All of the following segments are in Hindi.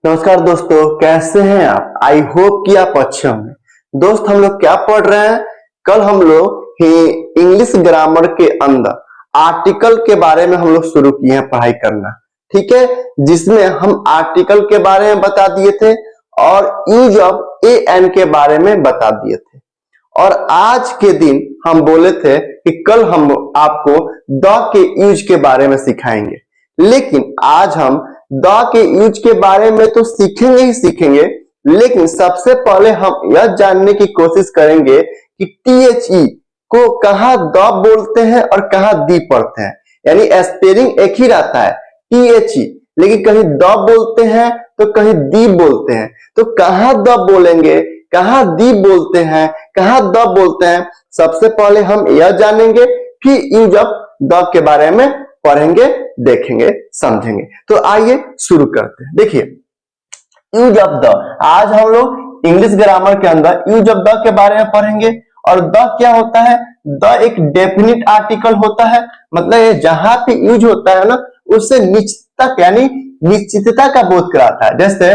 नमस्कार दोस्तों, कैसे हैं आप। आई होप कि आप अच्छे होंगे। दोस्त, हम लोग क्या पढ़ रहे हैं। कल हम लोग इंग्लिश ग्रामर के अंदर आर्टिकल के बारे में हम लोग शुरू किए हैं पढ़ाई करना, ठीक है, जिसमें हम आर्टिकल के बारे में बता दिए थे और यूज ऑफ ए एन के बारे में बता दिए थे। और आज के दिन हम बोले थे कि कल हम आपको द के यूज के बारे में सिखाएंगे, लेकिन आज हम द के यूज के बारे में तो सीखेंगे ही सीखेंगे, लेकिन सबसे पहले हम यह जानने की कोशिश करेंगे कि THE को कहाँ द बोलते हैं और कहाँ दी पढ़ते हैं। यानी स्पेलिंग एक ही रहता है THE, लेकिन कहीं द बोलते हैं तो कहीं दी बोलते हैं। तो कहाँ द बोलेंगे, कहाँ दी बोलते हैं, कहाँ द बोलते हैं, सबसे पहले हम यह जानेंगे, फिर यूज ऑफ द के बारे में पढ़ेंगे, देखेंगे, समझेंगे। तो आइए शुरू करते हैं। देखिए, यूज ऑफ द, आज हम लोग इंग्लिश ग्रामर के अंदर यूज ऑफ द के बारे में पढ़ेंगे। और द क्या होता है? द एक डेफिनिट आर्टिकल होता है, मतलब ये जहां पे यूज होता है ना, उससे निश्चितता यानी निश्चितता का बोध कराता है। जैसे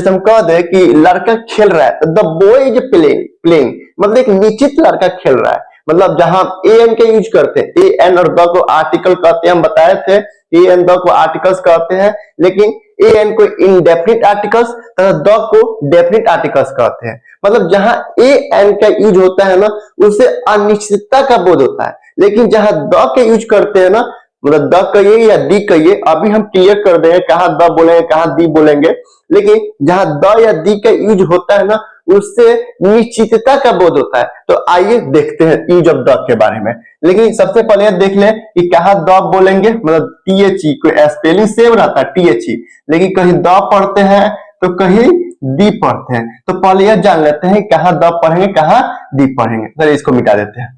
हम कह दे कि लड़का खेल रहा है, तो द बॉय इज प्लेइंग, मतलब एक निश्चित लड़का खेल रहा है। मतलब जहां ए एन के यूज करते हैं, ए एन और द को आर्टिकल कहते हैं, हम बताए थे ए एन द को आर्टिकल्स कहते हैं, लेकिन ए एन को इनडेफिनिट आर्टिकल्स तथा द को डेफिनिट आर्टिकल्स कहते हैं। मतलब जहां ए एन का यूज होता है ना, उससे अनिश्चितता का बोध होता है, लेकिन जहां द के यूज करते हैं ना, मतलब द कहिए या दी कहिए, अभी हम क्लियर कर देंगे कहां द बोलेंगे कहां दी बोलेंगे, लेकिन जहां द या दी का यूज होता है ना, उससे निश्चितता का बोध होता है। तो आइए देखते हैं यूज ऑफ द के बारे में। लेकिन सबसे पहले यह देख लें कि कहां द बोलेंगे, मतलब THE को स्पेलिंग सेम रहता है THE, लेकिन कहीं द पढ़ते हैं तो कहीं दी पढ़ते हैं। तो पहले यह जान लेते हैं कहां द पढ़ेंगे कहां दी पढ़ेंगे। चलिए इसको मिटा देते हैं।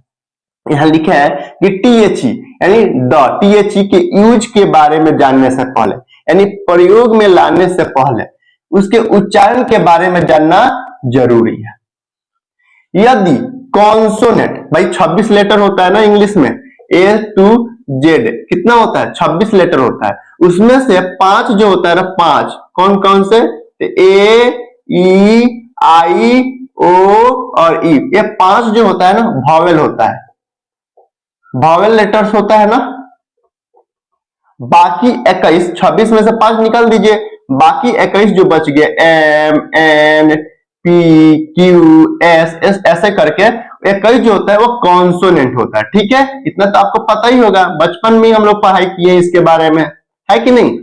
यहां लिखा है कि THE यानी द, THE के यूज के बारे में जानने से पहले, यानी प्रयोग में लाने से पहले उसके उच्चारण के बारे में जानना जरूरी है। यदि कॉन्सोनेंट, भाई 26 लेटर होता है ना इंग्लिश में, A to Z कितना होता है? 26 लेटर होता है। उसमें से 5 जो होता है ना, 5 कौन कौन से? A, E, I, O और E, ये 5 जो होता है ना वॉवेल होता है, वॉवेल लेटर्स होता है ना। बाकी 21, 26 में से 5 निकाल दीजिए, बाकी 21 जो बच गए M, N, P, Q, S, S ऐसे करके 21 जो होता है वो कॉन्सोनेंट होता है। ठीक है, इतना तो आपको पता ही होगा, बचपन में हम लोग पढ़ाई किए इसके बारे में, है कि नहीं?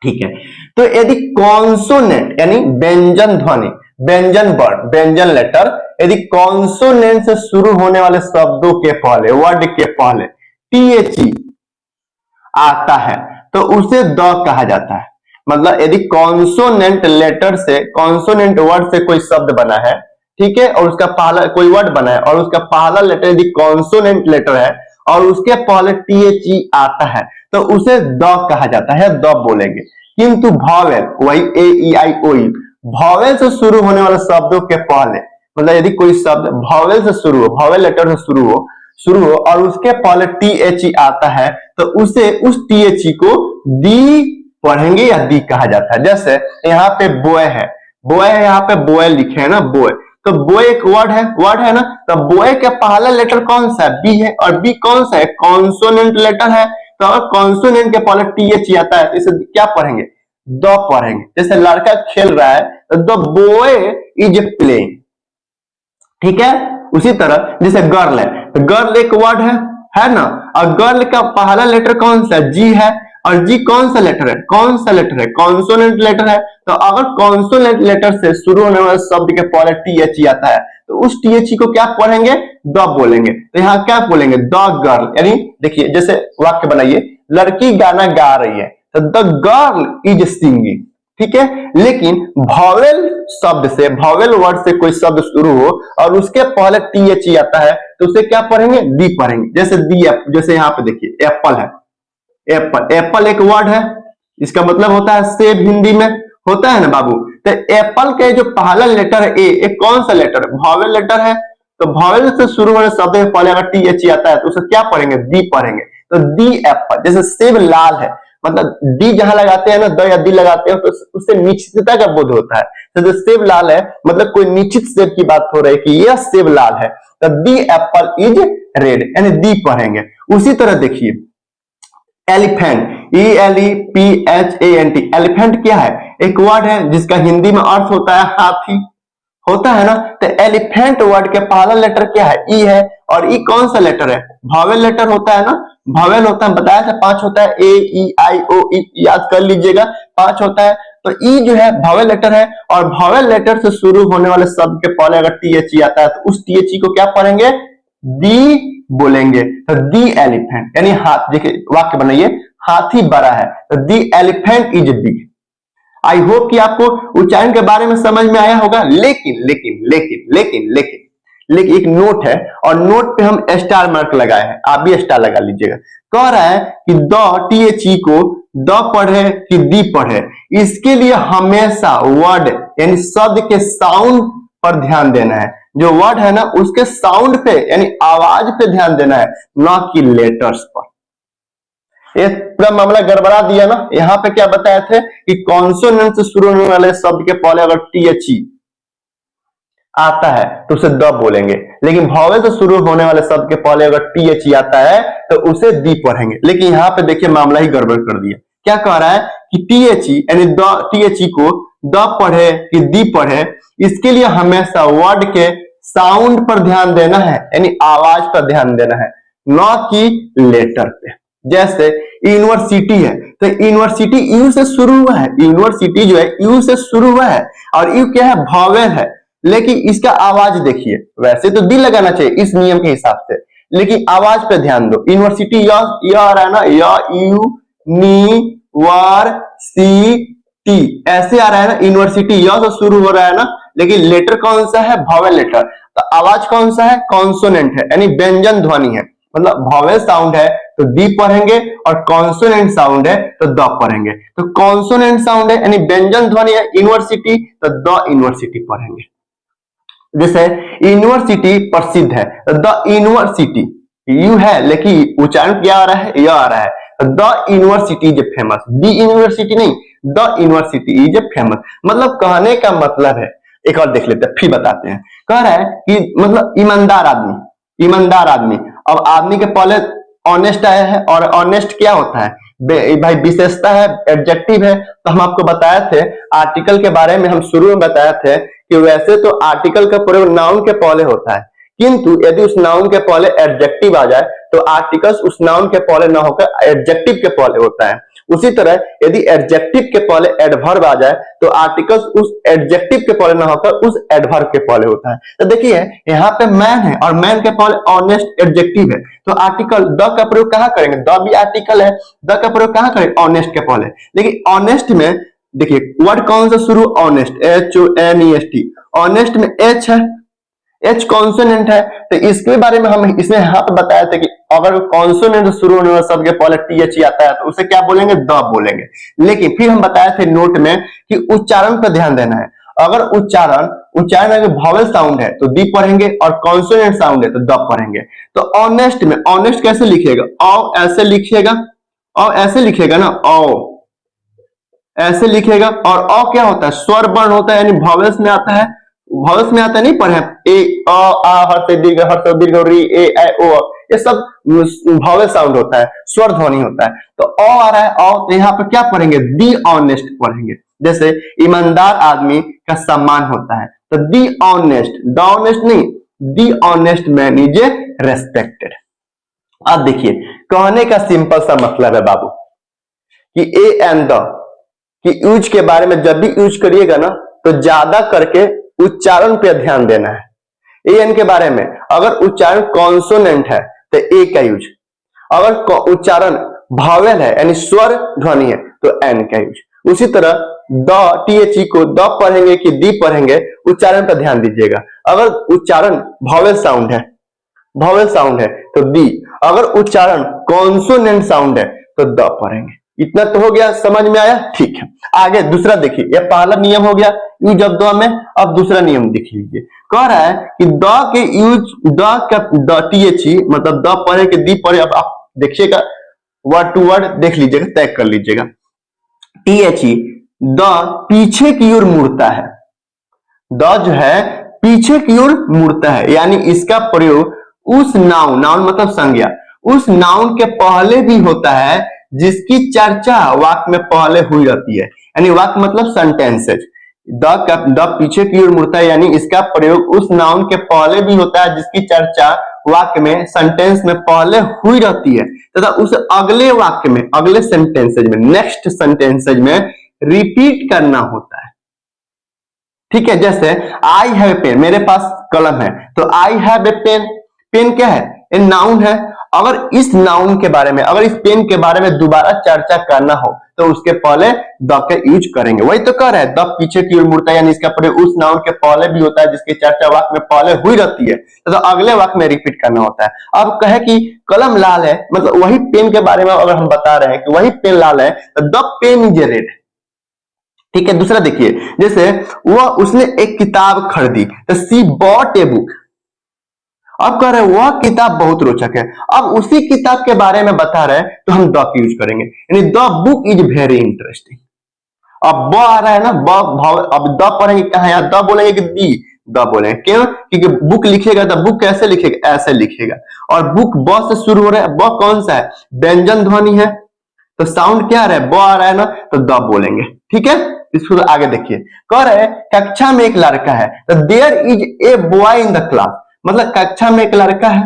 ठीक है, तो यदि कॉन्सोनेंट यानी व्यंजन ध्वनि, व्यंजन वर्ड, व्यंजन लेटर, यदि कॉन्सोनेंट से शुरू होने वाले शब्दों के पहले, वर्ड के पहले THE आता है तो उसे द कहा जाता है। मतलब यदि कॉन्सोनेंट लेटर से, कॉन्सोनेंट वर्ड से कोई शब्द बना है, ठीक है, और उसका पहला कोई वर्ड बना है और उसका पहला लेटर यदि कॉन्सोनेंट लेटर है और उसके पहले THE आता है तो उसे द कहा जाता है, द बोलेंगे। किंतु वॉवेल, वही AEIOE, वॉवेल से शुरू होने वाले शब्दों के पहले, मतलब यदि कोई शब्द वॉवेल से शुरू हो, वॉवेल लेटर से शुरू हो और उसके पहले THE आता है तो उसे, उस THE को दी पढ़ेंगे या दी कहा जाता है। जैसे यहाँ पे बॉय है, बॉय है, यहाँ पे बॉय लिखे है ना, बॉय, तो बॉय एक वर्ड है ना, तो बॉय का पहला लेटर कौन सा है? बी है, और बी कौन सा है? कॉन्सोनेंट लेटर है। तो अगर कॉन्सोनेंट के पहले THE आता है तो इसे क्या पढ़ेंगे? द पढ़ेंगे। जैसे लड़का खेल रहा है तो द बॉय इज प्लेइंग, ठीक है। उसी तरह जैसे गर्ल है, तो गर्ल एक वर्ड है ना, और गर्ल का पहला लेटर कौन सा? G है, और G कौन सा लेटर है? कौन सा लेटर है? कॉन्सोनेंट लेटर है। तो अगर कॉन्सोनेंट लेटर से शुरू होने वाले शब्द के पहले THE आता है तो उस THE को क्या पढ़ेंगे? द बोलेंगे। तो यहाँ क्या बोलेंगे? द गर्ल, यानी देखिए जैसे वाक्य बनाइए, लड़की गाना गा रही है तो द गर्ल इज सिंगिंग, ठीक है। लेकिन वॉवेल शब्द से, वॉवेल वर्ड से कोई शब्द शुरू हो और उसके पहले THE आता है तो उसे क्या पढ़ेंगे? दी पढ़ेंगे। जैसे दी, जैसे यहाँ पे देखिए एप्पल है, एप्पल, एप्पल एक वर्ड है, इसका मतलब होता है सेब, हिंदी में होता है ना बाबू। तो एप्पल के जो पहला लेटर है ए, एक कौन सा लेटर है? वॉवेल लेटर है। तो वॉवेल से शुरू होने शब्द के पहले अगर THE आता है तो उसे क्या पढ़ेंगे? दी पढ़ेंगे। तो दी एप्पल। जैसे सेब लाल है, मतलब डी जहां लगाते हैं ना, द या दी लगाते हैं तो उससे निश्चितता का बोध होता है। तो जो सेब लाल है मतलब कोई निश्चित सेब की बात हो रही है कि यह सेब लाल है, तो दी एप्पल इज रेड, यानी दी पढ़ेंगे। उसी तरह देखिए एलिफेंट, ELEPHANT, एलिफेंट क्या है? एक वर्ड है जिसका हिंदी में अर्थ होता है हाथी, होता है ना। तो एलिफेंट वर्ड के पहला लेटर क्या है? ई है। और ई कौन सा लेटर है? वॉवेल लेटर होता है ना, वॉवेल होता है, बताया था 5 होता है, A E I O E, याद कर लीजिएगा 5 होता है। तो ई जो है वॉवेल लेटर है, और वॉवेल लेटर से शुरू होने वाले शब्द के पहले अगर THE आता है तो उस THE को क्या पढ़ेंगे? दी बोलेंगे। तो दी एलिफेंट, यानी हाथ, देखिए वाक्य बनाइए, हाथी बड़ा है, तो दी elephant is big. I hope कि आपको उच्चारण के बारे में समझ में आया होगा। लेकिन लेकिन लेकिन लेकिन लेकिन लेकिन एक नोट है, और नोट पे हम स्टार मार्क लगाए हैं, आप भी स्टार लगा लीजिएगा। कह रहा है कि द THE को द पढ़े कि दी पढ़े, इसके लिए हमेशा वर्ड यानी शब्द के साउंड पर ध्यान देना है। जो वर्ड है ना उसके साउंड पे यानी आवाज पे ध्यान देना है, ना कि लेटर्स पर। ये पूरा मामला गड़बड़ा दिया ना। यहाँ पे क्या बताए थे कि कॉन्सोनेंट से शुरू होने वाले शब्द के पहले अगर THE आता है तो उसे द बोलेंगे, लेकिन वॉवेल से शुरू होने वाले शब्द के पहले अगर THE आता है तो उसे दी पढ़ेंगे। लेकिन यहाँ पे देखिए मामला ही गड़बड़ कर दिया। क्या कह रहा है कि THE यानी THE को द पढ़े कि दी पढ़े, इसके लिए हमेशा वर्ड के साउंड पर ध्यान देना है, यानी आवाज पर ध्यान देना है, न कि लेटर पे। जैसे यूनिवर्सिटी है तो यूनिवर्सिटी यू से शुरू हुआ है, यूनिवर्सिटी जो है यू से शुरू हुआ है, और यू क्या है? वॉवेल है, लेकिन इसका आवाज देखिए, वैसे तो दी लगाना चाहिए इस नियम के हिसाब से, लेकिन आवाज पे ध्यान दो। यूनिवर्सिटी य आ रहा है ना, you knee war C T ऐसे आ रहा है ना, यूनिवर्सिटी य से शुरू हो रहा है ना, लेकिन लेटर कौन सा है? Vowel letter. तो आवाज कौन सा है? कॉन्सोनेंट है, यानी व्यंजन ध्वनि है। मतलब वॉवेल साउंड है तो दी पढ़ेंगे, और कॉन्सोनेंट साउंड है तो द पढ़ेंगे। तो कॉन्सोनेंट साउंड है यानी व्यंजन ध्वनि है यूनिवर्सिटी, तो द यूनिवर्सिटी पढ़ेंगे। जैसे यूनिवर्सिटी प्रसिद्ध है, द यूनिवर्सिटी यू है लेकिन उच्चारण क्या आ रहा है? यह आ रहा है। The university is famous, the university नहीं, द यूनिवर्सिटी इज फेमस। मतलब कहने का मतलब है, एक और देख लेते हैं फिर बताते हैं। कह रहा है कि मतलब ईमानदार आदमी, ईमानदार आदमी। अब आदमी के पहले ऑनेस्ट आया है, और ऑनेस्ट क्या होता है भाई? विशेषता है, एडजेक्टिव है। तो हम आपको बताए थे आर्टिकल के बारे में, हम शुरू में बताए थे कि वैसे तो आर्टिकल का प्रयोग नाउन के पहले होता है, किंतु यदि उस नाउन के पहले एडजेक्टिव आ जाए तो आर्टिकल्स उस नाउन के पहले न होकर एडजेक्टिव के पहले होता है। उसी तरह यदि एडजेक्टिव के पहले एडवर्ब आ जाए तो आर्टिकल्स उस एडजेक्टिव के पहले न होकर उस एडवर्ब के पहले होता है। तो देखिए यहाँ पे मैन है, और मैन के पहले ऑनेस्ट एडजेक्टिव है, तो आर्टिकल द का प्रयोग कहाँ करेंगे? द भी आर्टिकल है, द का प्रयोग कहाँ करेंगे? ऑनेस्ट के पहले। लेकिन ऑनेस्ट में देखिए वर्ड कौन सा शुरू? Honest, HONEST। ऑनेस्ट में H है, H कॉन्सोनेंट है, तो इसके बारे में हम इसमें यहाँ पे बताया था कि अगर कॉन्सोनेंट से शुरू होने वाले शब्द के पहले THE आता है तो उसे क्या बोलेंगे? द बोलेंगे। लेकिन फिर हम बताए थे नोट में कि उच्चारण पर ध्यान देना है। अगर उच्चारण अगर वॉवेल साउंड है तो दी पढ़ेंगे, और कॉन्सोनेंट साउंड है तो द पढ़ेंगे। तो ऑनेस्ट में ऑनेस्ट कैसे लिखिएगा? औ ऐसे लिखिएगा, औ ऐसे लिखिएगा ना, औ ऐसे लिखेगा। और अ क्या होता है? स्वर वर्ण होता है, यानी वॉवेल्स में आता है, वॉवेल्स में आता है, नहीं पढ़े ए अ आ हर्ष दीर्घ री ए ऐ ओ, ये सब वॉवेल साउंड होता है, स्वर ध्वनि होता है। तो अ आ रहा है, अ, तो यहाँ पर क्या पढ़ेंगे? दी ऑनेस्ट पढ़ेंगे। जैसे ईमानदार आदमी का सम्मान होता है, तो दी ऑनेस्ट, द ऑनेस्ट नहीं, दी ऑनेस्ट मैन इज रेस्पेक्टेड। अब देखिए कहने का सिंपल सा मतलब है बाबू कि ए एंड द कि यूज के बारे में जब भी यूज करिएगा ना तो ज्यादा करके उच्चारण पे ध्यान देना है। ए एन के बारे में अगर उच्चारण कॉन्सोनेंट है तो ए का यूज, अगर उच्चारण वॉवेल है यानी स्वर ध्वनि है तो एन का यूज। उसी तरह द THE को द पढ़ेंगे कि दी पढ़ेंगे, उच्चारण पर ध्यान दीजिएगा। अगर उच्चारण वॉवेल साउंड है, वॉवेल साउंड है तो दी, अगर उच्चारण कॉन्सोनेंट साउंड है तो द पढ़ेंगे। इतना तो हो गया, समझ में आया? ठीक है, आगे दूसरा देखिए। यह पहला नियम हो गया यूज ऑफ द में। अब दूसरा नियम देख लीजिए। कह रहा है कि द के यूज, द का द THE मतलब द पढ़े के दी पढ़े। अब आप देखिएगा वर्ड टू वर्ड देख लीजिएगा, तय कर लीजिएगा। THE द पीछे की ओर मुड़ता है, द जो है पीछे की ओर मुड़ता है, यानी इसका प्रयोग उस नाउन, नाउन मतलब संज्ञा, उस नाउन के पहले भी होता है जिसकी चर्चा वाक्य में पहले हुई रहती है, यानी वाक्य मतलब सेंटेंसेज। द पीछे की ओर मुड़ता है, यानी इसका प्रयोग उस नाउन के पहले भी होता है जिसकी चर्चा वाक्य में, सेंटेंस में पहले हुई रहती है, तथा उस अगले वाक्य में, अगले सेंटेंसेज में, नेक्स्ट सेंटेंसेज में रिपीट करना होता है। ठीक है, जैसे आई हैव पेन, मेरे पास कलम है, तो I have a pen, pen क्या है? ए नाउन है। अगर इस नाउन के बारे में, अगर इस पेन के बारे में दोबारा चर्चा करना हो तो उसके पहले द के यूज करेंगे। वही तो कर रहे हैं, द पीछे की ओर मुड़ता है, यानी इसका प्रयोग उस नाउन के पहले भी होता है जिसकी चर्चा वाक्य में पहले हुई रहती है, तो अगले वाक्य में रिपीट करना होता है। अब कहे कि कलम लाल है, मतलब वही पेन के बारे में अगर हम बता रहे हैं कि वही पेन लाल है, तो द पेन इज रेड। ठीक है, दूसरा देखिए, जैसे वह, उसने एक किताब खरीदी, तो सी बॉट ए बुक। अब कह रहे हैं वह किताब बहुत रोचक है, अब उसी किताब के बारे में बता रहे हैं तो हम द का यूज करेंगे, यानी the book is very interesting. अब ब आ रहा है ना, अब द पढ़ेंगे कहां, यहां द बोलेंगे कि दी, द बोलेंगे, क्यों? क्योंकि बुक लिखेगा तो बुक कैसे लिखेगा? ऐसे लिखेगा, और बुक ब से शुरू हो रहा है, ब कौन सा है? व्यंजन ध्वनि है, तो साउंड क्या आ रहा है? ब आ रहा है ना, तो द बोलेंगे। ठीक है, इसको आगे देखिए, कह रहे हैं कक्षा में एक लड़का है, तो there is a boy in the class, मतलब कक्षा में एक लड़का है,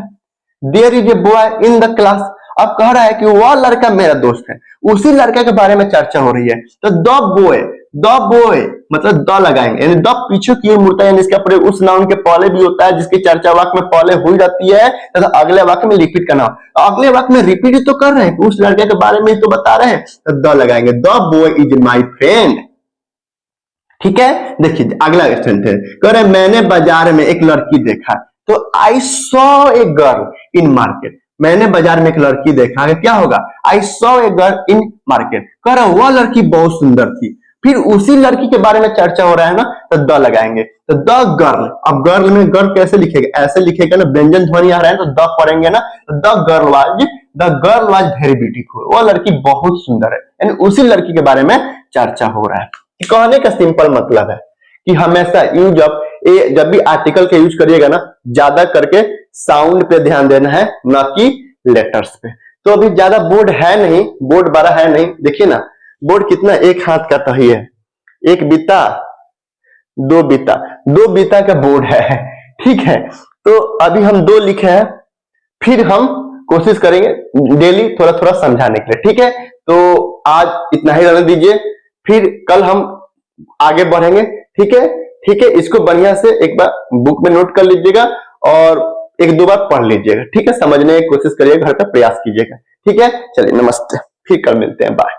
there is a boy in the class. अब कह रहा है कि वह लड़का मेरा दोस्त है, उसी लड़के के बारे में चर्चा हो रही है, तो द बॉय, द बॉय मतलब द लगाएंगे, यानी द पीछे की ओर मुड़ता है, यानी इसका प्रयोग उस नाउन के पहले भी होता है जिसकी चर्चा वाक्य में पहले हुई रहती है, तो अगले वाक्य में रिपीट करना। अगले वाक्य में रिपीट तो कर रहे हैं, उस लड़के के बारे में तो बता रहे हैं, तो द लगाएंगे, the boy is my friend. ठीक है, देखिए अगला सेंटेंस, कह रहे मैंने बाजार में एक लड़की देखा, तो I saw a girl in market, मैंने बाजार में एक लड़की देखा है, क्या होगा? I saw a girl in market. कह रहा वह लड़की बहुत सुंदर थी, फिर उसी लड़की के बारे में चर्चा हो रहा है ना, तो द लगाएंगे, तो द गर्ल। अब गर्ल में गर्ल कैसे लिखेगा? ऐसे लिखेगा ना, व्यंजन ध्वनि आ रहा है तो द पढ़ेंगे ना, तो the girl was very beautiful, वह लड़की बहुत सुंदर है, यानी उसी लड़की के बारे में चर्चा हो रहा है। कहने का सिंपल मतलब है कि हमेशा यूज ऑफ ए, जब भी आर्टिकल के यूज करिएगा ना, ज्यादा करके साउंड पे ध्यान देना है, ना कि लेटर्स पे। तो अभी ज्यादा बोर्ड है नहीं, बोर्ड बड़ा है नहीं, देखिए ना बोर्ड कितना, एक हाथ का तो ही है, एक बीता, दो बीता, दो बीता का बोर्ड है। ठीक है, तो अभी हम दो लिखे हैं, फिर हम कोशिश करेंगे डेली थोड़ा थोड़ा समझाने के लिए। ठीक है, तो आज इतना ही रहने दीजिए, फिर कल हम आगे बढ़ेंगे। ठीक है, ठीक है, इसको बढ़िया से एक बार बुक में नोट कर लीजिएगा और एक दो बार पढ़ लीजिएगा। ठीक है, समझने की कोशिश करिएगा, घर पर प्रयास कीजिएगा। ठीक है, चलिए नमस्ते, फिर कल मिलते हैं, बाय।